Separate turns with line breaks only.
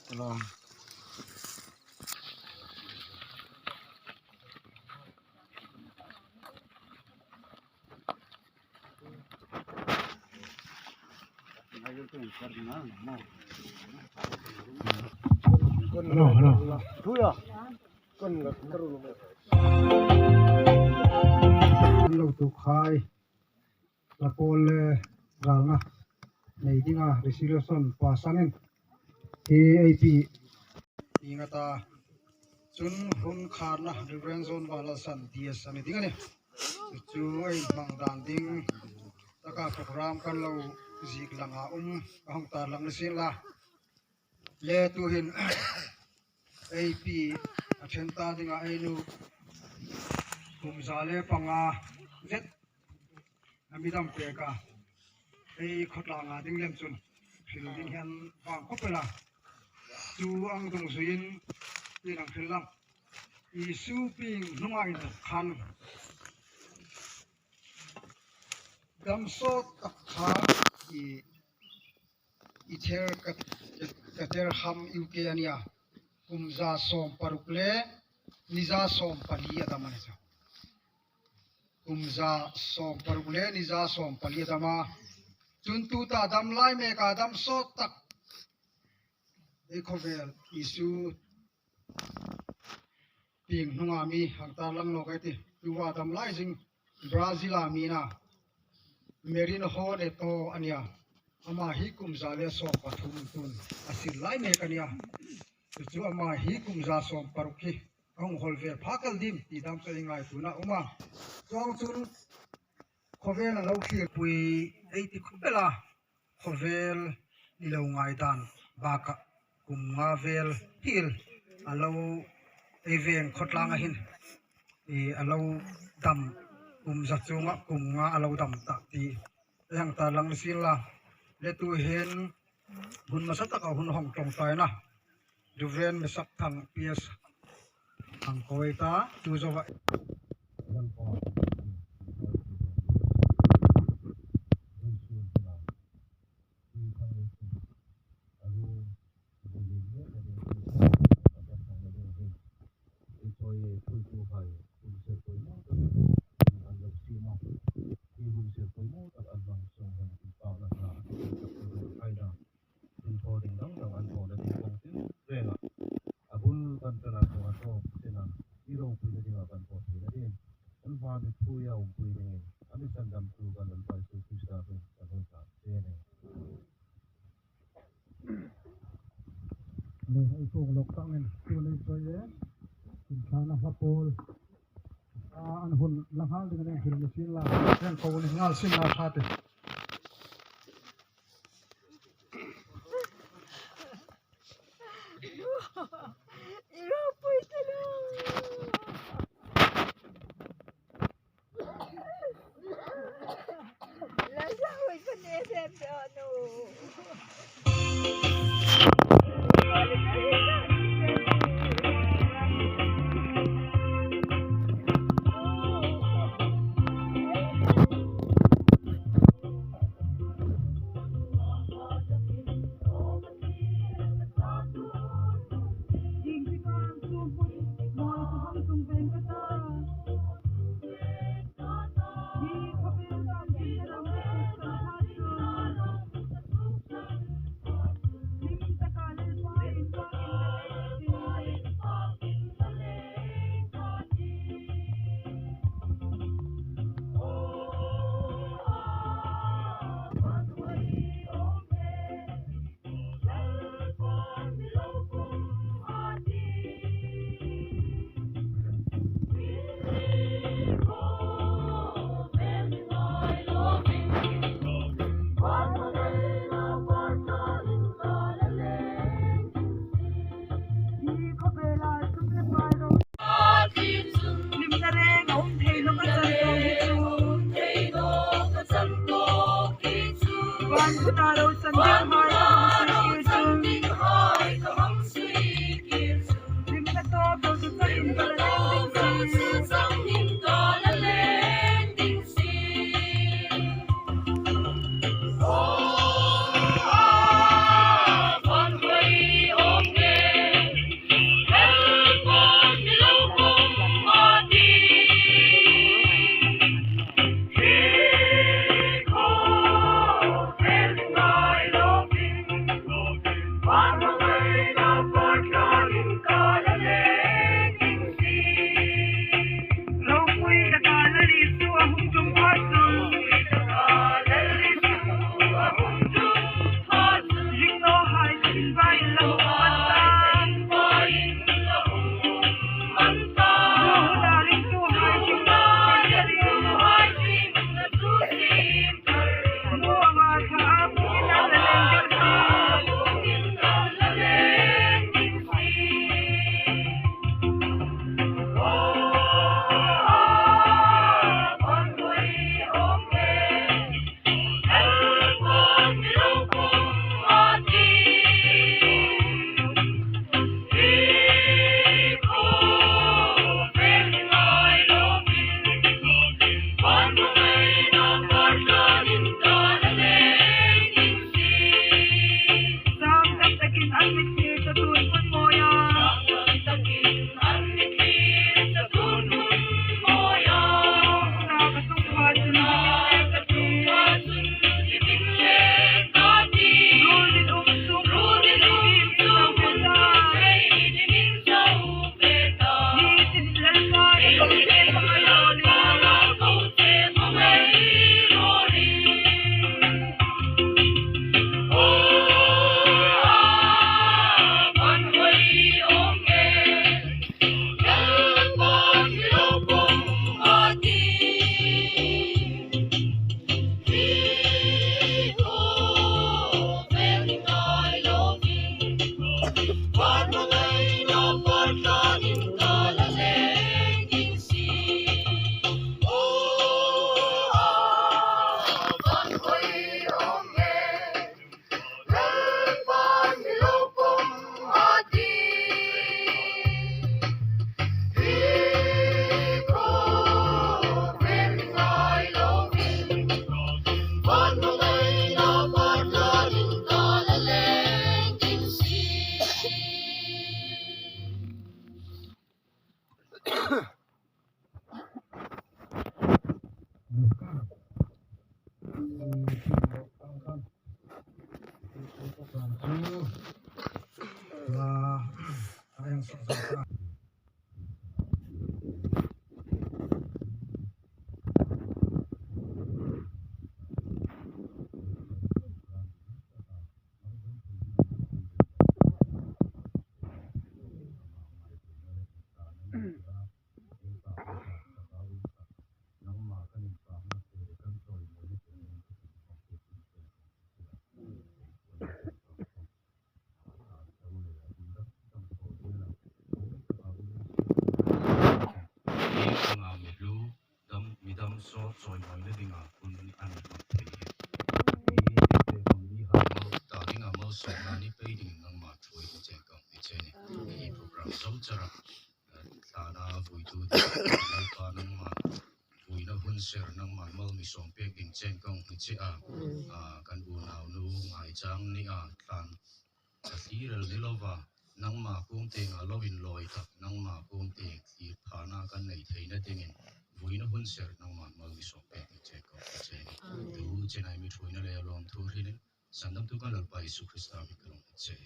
ตลอด
เราตุกkhai la pol ranga nei dinga resolution pasanin AIP ingata chun hun kharna reference zone wala san DS ani dingane chu ai mangdan ding taka program kan lo zik langa ahong tar lang sin la le tu hin AP athenta dinga ainu kumzale panga vet amidam peka ei khotlanga dinglem chun philding han wang kopela chu ang dong suin tinang philang I su ping nungai na khan gamsot akha I ther kater ham UK ania kumza som parukle niza som pali adamane cha kumza som parukle niza som pali adama chuntu ta dam lai me ka dam sot tak ekhovel isu ping nungami hangta lang no kaiti tuwa dam lai jing Brazil amina merin ho ne to ania ama hi kumza le som pathum tun asil lai me kania chu ama hi kumza som parukhi ong holve phakal dim ti dam se ngai tuna uma chong chun khovel lo khir pui ei ti khupela khovel ni lo ngai dan baka kumnga vel hil alo eveng khotlang a hin alo dam kumza chunga kumnga alo dam ta ti yang ta lang sin la le tu hen hun masata ka hun hong tong tai na duven mesak thang PS ang koita tu zo wa le ai pong lok tangen tu le toye tin khana hapol an hun langhal dingane hil machine la yang ko ni ngal sin na thate
ser nang man mal mi som pe kin chen kong chi a kan bu nau nu ngai chang ni a tan a ti rel ni lova nang ma kum te nga lovin loi tak nang ma kum te ti phana kan nei theina tengin buina hun ser nang man mal mi som pe kin chen kong chen tu chen ai mi thuina le lom thu rin sandam tu kan lal pai su krista mi kong chen